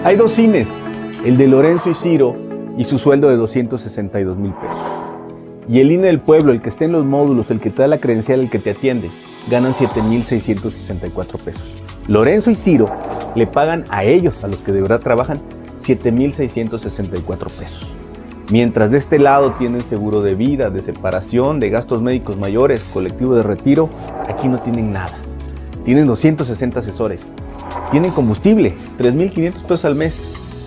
Hay dos cines, el de Lorenzo y Ciro y su sueldo de 262,000 pesos. Y el INE del pueblo, el que está en los módulos, el que te da la credencial, el que te atiende, ganan 7,664 pesos. Lorenzo y Ciro le pagan a ellos, a los que de verdad trabajan, 7,664 pesos. Mientras de este lado tienen seguro de vida, de separación, de gastos médicos mayores, colectivo de retiro, aquí no tienen nada. Tienen 260 asesores. Tienen combustible, 3,500 pesos al mes.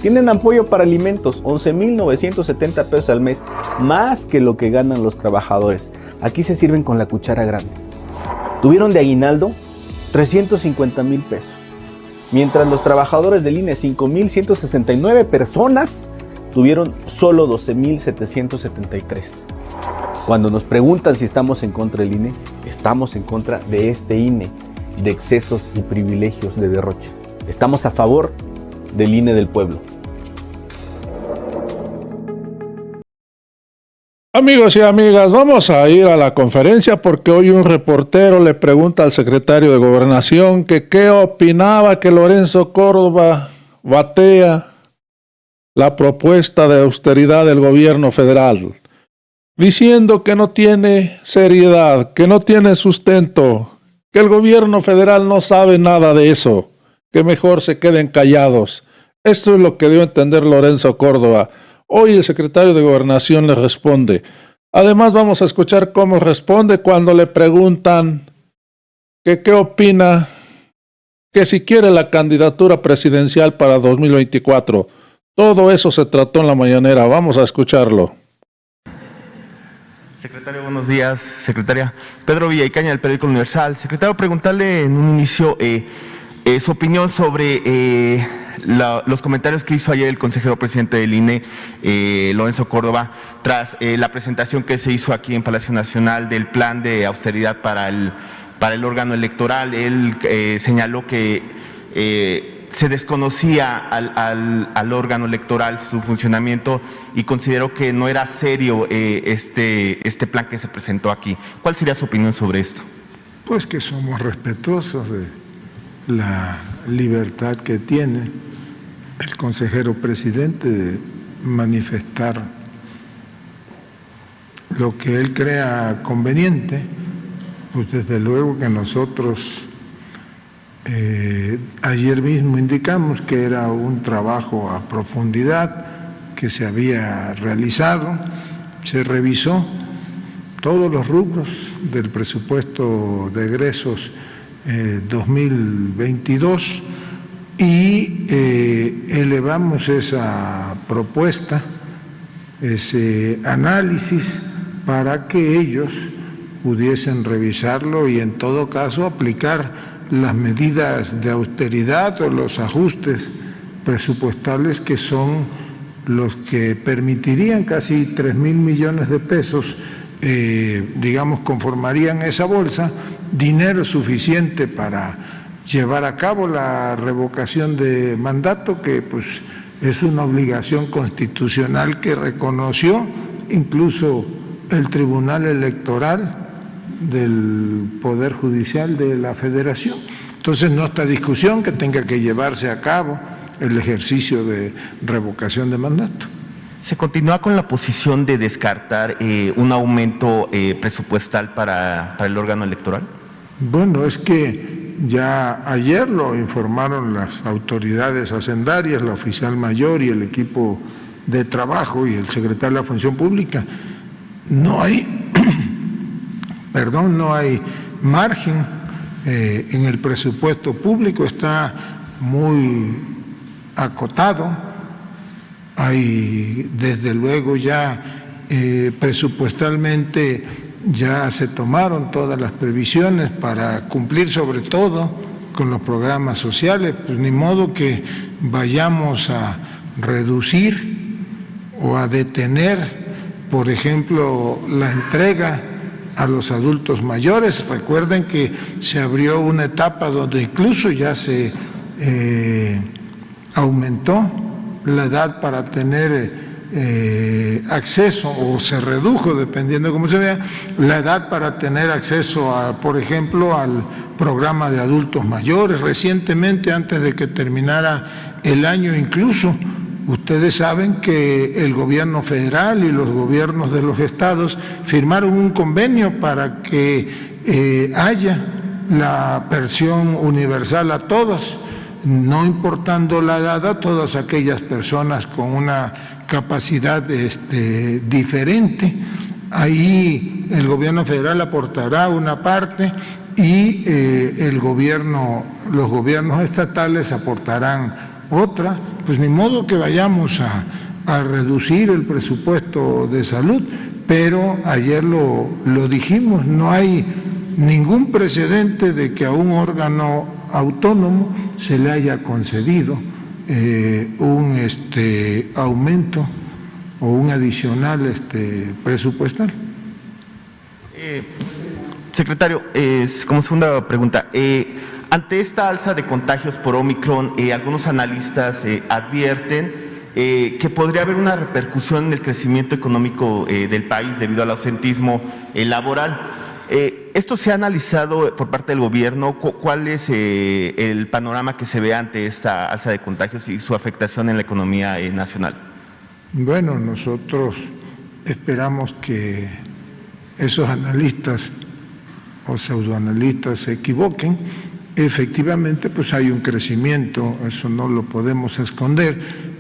Tienen apoyo para alimentos, 11,970 pesos al mes, más que lo que ganan los trabajadores. Aquí se sirven con la cuchara grande. Tuvieron de aguinaldo 350,000 pesos. Mientras los trabajadores del INE, 5,169 personas, tuvieron solo 12,773. Cuando nos preguntan si estamos en contra del INE, estamos en contra de este INE, de excesos y privilegios de derroche. Estamos a favor del INE del pueblo. Amigos y amigas, vamos a ir a la conferencia porque hoy un reportero le pregunta al secretario de Gobernación que qué opinaba que Lorenzo Córdoba batea la propuesta de austeridad del gobierno federal, diciendo que no tiene seriedad, que no tiene sustento, que el gobierno federal no sabe nada de eso, que mejor se queden callados. Esto es lo que dio a entender Lorenzo Córdoba. Hoy el secretario de Gobernación le responde. Además vamos a escuchar cómo responde cuando le preguntan que qué opina, que si quiere la candidatura presidencial para 2024. Todo eso se trató en la mañanera. Vamos a escucharlo. Secretario, buenos días. Secretaria, Pedro Villaicaña, del periódico Universal. Secretario, preguntarle en un inicio su opinión sobre los comentarios que hizo ayer el consejero presidente del INE, Lorenzo Córdoba, tras la presentación que se hizo aquí en Palacio Nacional del plan de austeridad para el órgano electoral. Él señaló que se desconocía al órgano electoral su funcionamiento y consideró que no era serio este plan que se presentó aquí. ¿Cuál sería su opinión sobre esto? Pues que somos respetuosos de la libertad que tiene el consejero presidente de manifestar lo que él crea conveniente. Pues desde luego que nosotros ayer mismo indicamos que era un trabajo a profundidad que se había realizado, se revisó todos los rubros del presupuesto de egresos 2022 y elevamos esa propuesta, ese análisis, para que ellos pudiesen revisarlo y en todo caso aplicar las medidas de austeridad o los ajustes presupuestales que son los que permitirían casi 3,000 millones de pesos, digamos, conformarían esa bolsa, dinero suficiente para llevar a cabo la revocación de mandato, que pues es una obligación constitucional que reconoció incluso el Tribunal Electoral del Poder Judicial de la Federación. Entonces no está discusión que tenga que llevarse a cabo el ejercicio de revocación de mandato. ¿Se continúa con la posición de descartar un aumento presupuestal para el órgano electoral? Bueno, es que ya ayer lo informaron las autoridades hacendarias, la oficial mayor y el equipo de trabajo y el secretario de la Función Pública. No hay no hay margen en el presupuesto público, está muy acotado. Hay desde luego ya presupuestalmente ya se tomaron todas las previsiones para cumplir sobre todo con los programas sociales, pues ni modo que vayamos a reducir o a detener, por ejemplo, la entrega a los adultos mayores. Recuerden que se abrió una etapa donde incluso ya se aumentó la edad para tener acceso, o se redujo, dependiendo de cómo se vea, la edad para tener acceso, por ejemplo, al programa de adultos mayores. Recientemente, antes de que terminara el año incluso. Ustedes saben que el gobierno federal y los gobiernos de los estados firmaron un convenio para que haya la pensión universal a todos, no importando la edad, a todas aquellas personas con una capacidad diferente. Ahí el gobierno federal aportará una parte y los gobiernos estatales aportarán otra. Pues ni modo que vayamos a reducir el presupuesto de salud, pero ayer lo dijimos, no hay ningún precedente de que a un órgano autónomo se le haya concedido un aumento o un adicional presupuestal. Secretario, como segunda pregunta, ante esta alza de contagios por Omicron, algunos analistas advierten que podría haber una repercusión en el crecimiento económico del país debido al ausentismo laboral. ¿Esto se ha analizado por parte del gobierno? ¿Cuál es el panorama que se ve ante esta alza de contagios y su afectación en la economía nacional? Bueno, nosotros esperamos que esos analistas o pseudoanalistas se equivoquen. Efectivamente, pues hay un crecimiento, eso no lo podemos esconder,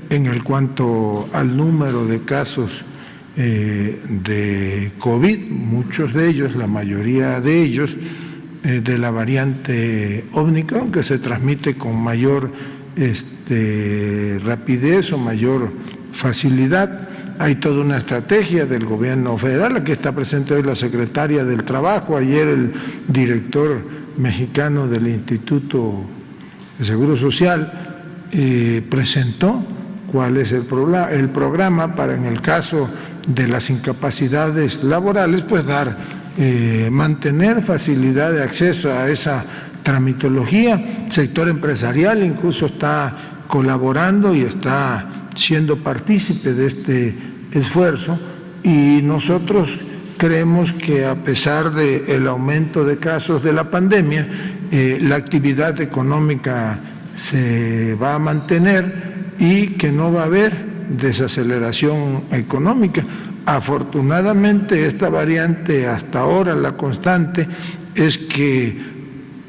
en cuanto al número de casos de COVID, muchos de ellos, la mayoría de ellos, de la variante Omicron, que se transmite con mayor rapidez o mayor facilidad. Hay toda una estrategia del gobierno federal. Aquí está presente hoy la secretaria del Trabajo, ayer el director mexicano del Instituto de Seguro Social presentó cuál es el programa para, en el caso de las incapacidades laborales, pues mantener facilidad de acceso a esa tramitología. El sector empresarial incluso está colaborando y está siendo partícipe de este esfuerzo, y nosotros creemos que a pesar del aumento de casos de la pandemia, la actividad económica se va a mantener y que no va a haber desaceleración económica. Afortunadamente, esta variante, hasta ahora la constante es que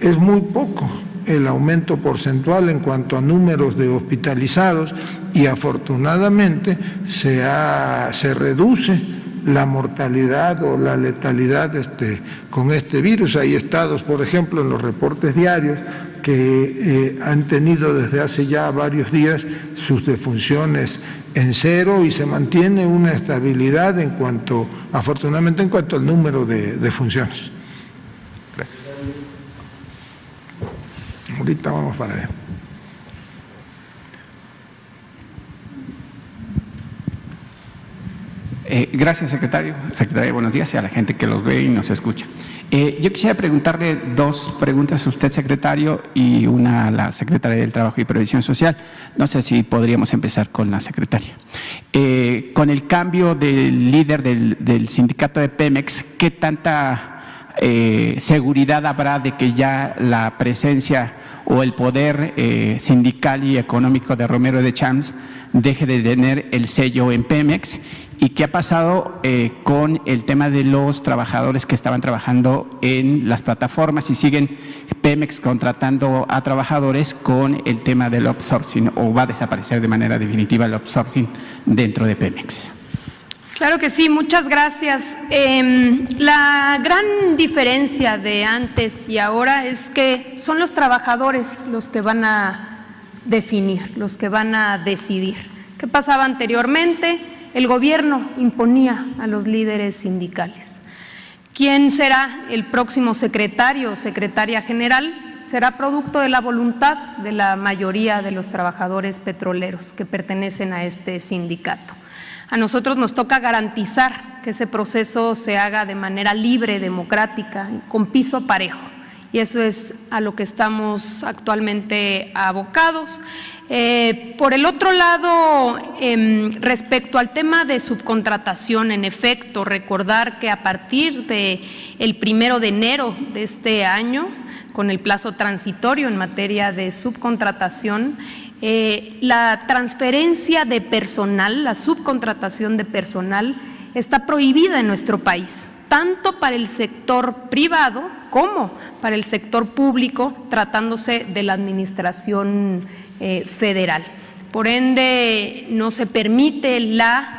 es muy poco el aumento porcentual en cuanto a números de hospitalizados, y afortunadamente se reduce la mortalidad o la letalidad con este virus. Hay estados, por ejemplo, en los reportes diarios que han tenido desde hace ya varios días sus defunciones en cero, y se mantiene una estabilidad afortunadamente, en cuanto al número de defunciones. Gracias. Ahorita vamos para allá. Gracias, secretario. Secretaria, buenos días, y a la gente que los ve y nos escucha. Yo quisiera preguntarle dos preguntas a usted, secretario, y una a la secretaria del Trabajo y Previsión Social. No sé si podríamos empezar con la secretaria. Con el cambio del líder del sindicato de Pemex, ¿qué tanta seguridad habrá de que ya la presencia o el poder sindical y económico de Romero de Champs deje de tener el sello en Pemex? ¿Y qué ha pasado con el tema de los trabajadores que estaban trabajando en las plataformas, y siguen Pemex contratando a trabajadores con el tema del outsourcing, o va a desaparecer de manera definitiva el outsourcing dentro de Pemex? Claro que sí, muchas gracias. La gran diferencia de antes y ahora es que son los trabajadores los que van a definir, los que van a decidir. ¿Qué pasaba anteriormente? El gobierno imponía a los líderes sindicales. ¿Quién será el próximo secretario o secretaria general? Será producto de la voluntad de la mayoría de los trabajadores petroleros que pertenecen a este sindicato. A nosotros nos toca garantizar que ese proceso se haga de manera libre, democrática, con piso parejo. Y eso es a lo que estamos actualmente abocados. Por el otro lado, respecto al tema de subcontratación, en efecto, recordar que a partir del 1 de enero de este año, con el plazo transitorio en materia de subcontratación, La transferencia de personal, la subcontratación de personal, está prohibida en nuestro país, tanto para el sector privado como para el sector público, tratándose de la administración federal. Por ende, no se permite la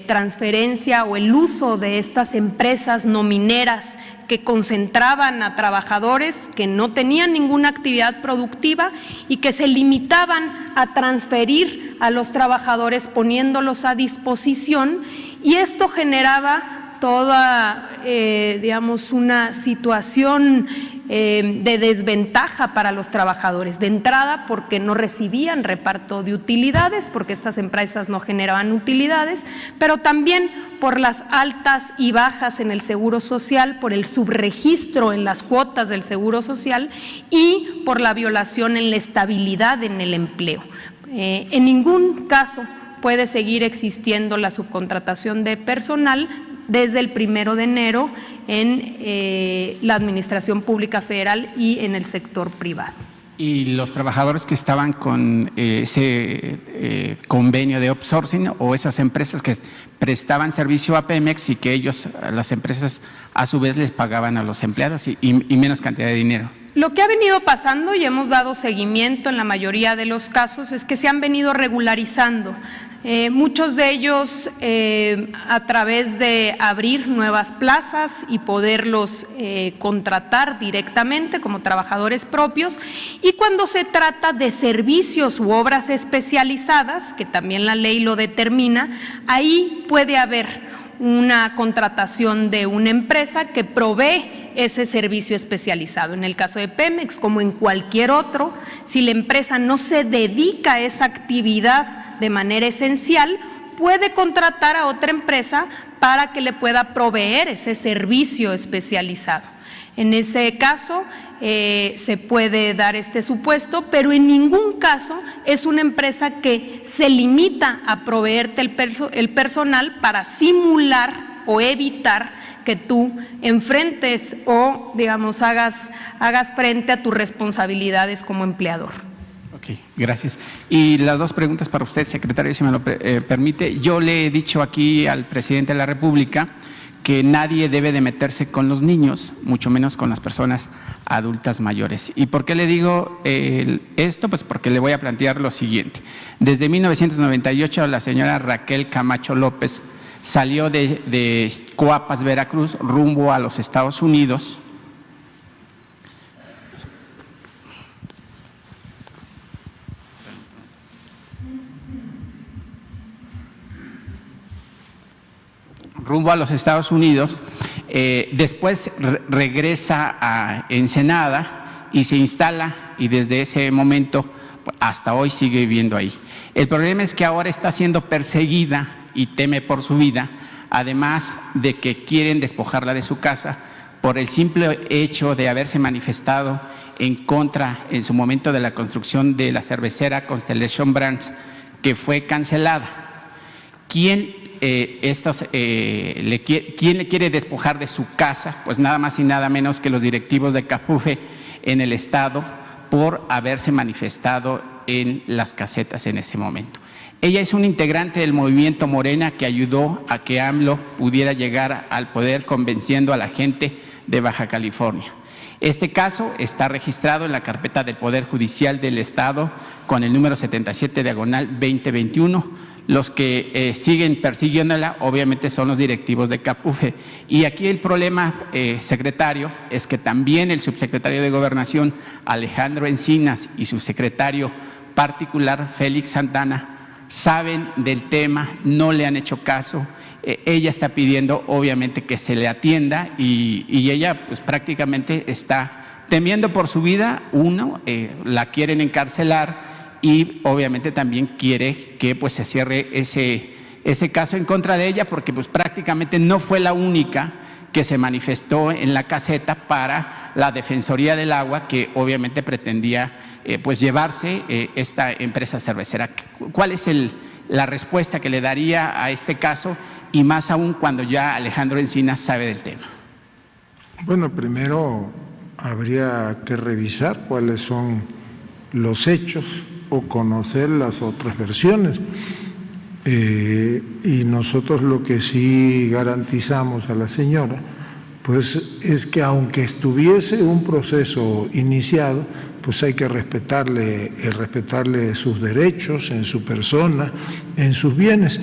transferencia o el uso de estas empresas nomineras que concentraban a trabajadores que no tenían ninguna actividad productiva y que se limitaban a transferir a los trabajadores poniéndolos a disposición, y esto generaba toda, digamos, una situación de desventaja para los trabajadores. De entrada, porque no recibían reparto de utilidades, porque estas empresas no generaban utilidades, pero también por las altas y bajas en el Seguro Social, por el subregistro en las cuotas del Seguro Social y por la violación en la estabilidad en el empleo. En ningún caso puede seguir existiendo la subcontratación de personal desde el 1 de enero en la Administración Pública Federal y en el sector privado. ¿Y los trabajadores que estaban con ese convenio de outsourcing o esas empresas que prestaban servicio a Pemex y que ellos, las empresas, a su vez les pagaban a los empleados y menos cantidad de dinero? Lo que ha venido pasando, y hemos dado seguimiento en la mayoría de los casos, es que se han venido regularizando. Muchos de ellos a través de abrir nuevas plazas y poderlos contratar directamente como trabajadores propios, y cuando se trata de servicios u obras especializadas, que también la ley lo determina, ahí puede haber una contratación de una empresa que provee ese servicio especializado. En el caso de Pemex, como en cualquier otro, si la empresa no se dedica a esa actividad de manera esencial, puede contratar a otra empresa para que le pueda proveer ese servicio especializado. En ese caso se puede dar este supuesto, pero en ningún caso es una empresa que se limita a proveerte el personal para simular o evitar que tú enfrentes o, digamos, hagas frente a tus responsabilidades como empleador. Ok, gracias. Y las dos preguntas para usted, secretario, si me lo permite. Yo le he dicho aquí al presidente de la República que nadie debe de meterse con los niños, mucho menos con las personas adultas mayores. ¿Y por qué le digo esto? Pues porque le voy a plantear lo siguiente. Desde 1998 la señora Raquel Camacho López salió de Coapas, Veracruz, rumbo a los Estados Unidos. Rumbo a los Estados Unidos, después regresa a Ensenada y se instala, y desde ese momento hasta hoy sigue viviendo ahí. El problema es que ahora está siendo perseguida y teme por su vida, además de que quieren despojarla de su casa por el simple hecho de haberse manifestado en contra en su momento de la construcción de la cervecera Constellation Brands, que fue cancelada. ¿Quién le quiere despojar de su casa? Pues nada más y nada menos que los directivos de CAPUFE en el Estado, por haberse manifestado en las casetas en ese momento. Ella es un integrante del movimiento Morena que ayudó a que AMLO pudiera llegar al poder convenciendo a la gente de Baja California. Este caso está registrado en la carpeta del Poder Judicial del Estado con el número 77/2021. Los que siguen persiguiéndola obviamente son los directivos de CAPUFE. Y aquí el problema, secretario, es que también el subsecretario de Gobernación, Alejandro Encinas, y su secretario particular, Félix Santana, saben del tema, no le han hecho caso. Ella está pidiendo obviamente que se le atienda y ella pues prácticamente está temiendo por su vida. Uno, la quieren encarcelar, y obviamente también quiere que pues se cierre ese caso en contra de ella, porque pues prácticamente no fue la única que se manifestó en la caseta para la Defensoría del Agua, que obviamente pretendía pues llevarse esta empresa cervecera. ¿Cuál es la respuesta que le daría a este caso, y más aún cuando ya Alejandro Encinas sabe del tema? Bueno, primero habría que revisar cuáles son los hechos o conocer las otras versiones. Y nosotros lo que sí garantizamos a la señora, pues es que aunque estuviese un proceso iniciado, pues hay que respetarle sus derechos en su persona, en sus bienes.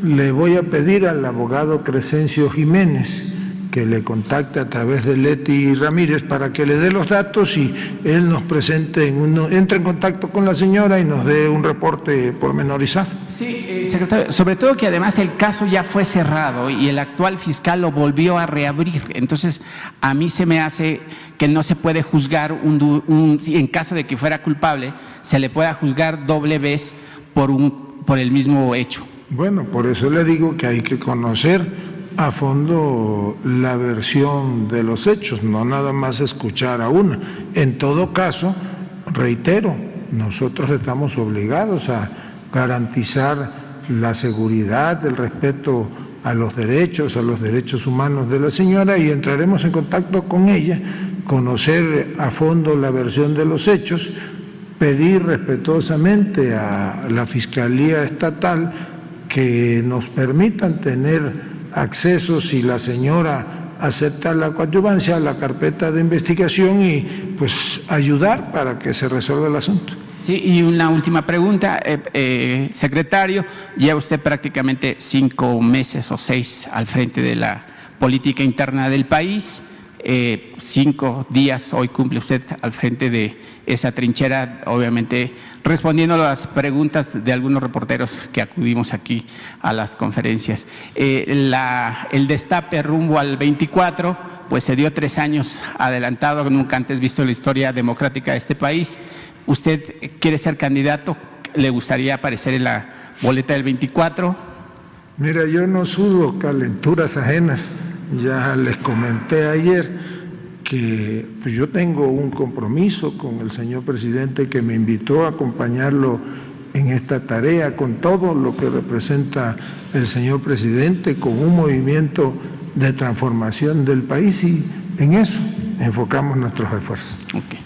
Le voy a pedir al abogado Crescencio Jiménez que le contacte a través de Leti Ramírez para que le dé los datos y él nos presente, entre en contacto con la señora y nos dé un reporte pormenorizado. Sí, secretario, sobre todo que además el caso ya fue cerrado y el actual fiscal lo volvió a reabrir. Entonces, a mí se me hace que no se puede juzgar en caso de que fuera culpable, se le pueda juzgar doble vez por el mismo hecho. Bueno, por eso le digo que hay que conocer a fondo la versión de los hechos, no nada más escuchar a una. En todo caso, reitero, nosotros estamos obligados a garantizar la seguridad, el respeto a los derechos humanos de la señora y entraremos en contacto con ella, conocer a fondo la versión de los hechos, pedir respetuosamente a la Fiscalía Estatal que nos permitan tener acceso, si la señora acepta la coadyuvancia, a la carpeta de investigación y pues ayudar para que se resuelva el asunto. Sí, y una última pregunta, secretario, lleva usted prácticamente 5 meses o 6 al frente de la política interna del país. 5 días hoy cumple usted al frente de esa trinchera, obviamente respondiendo a las preguntas de algunos reporteros que acudimos aquí a las conferencias. El destape rumbo al 24, pues se dio 3 años adelantado, nunca antes visto en la historia democrática de este país. ¿Usted quiere ser candidato? ¿Le gustaría aparecer en la boleta del 24? Mira, yo no sudo calenturas ajenas. Ya les comenté ayer que pues yo tengo un compromiso con el señor presidente que me invitó a acompañarlo en esta tarea, con todo lo que representa el señor presidente, con un movimiento de transformación del país y en eso enfocamos nuestros esfuerzos. Okay.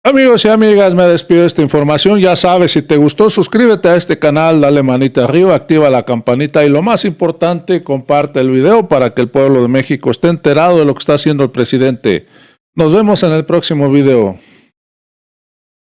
Amigos y amigas, me despido de esta información. Ya sabes, si te gustó, suscríbete a este canal, dale manita arriba, activa la campanita y lo más importante, comparte el video para que el pueblo de México esté enterado de lo que está haciendo el presidente. Nos vemos en el próximo video.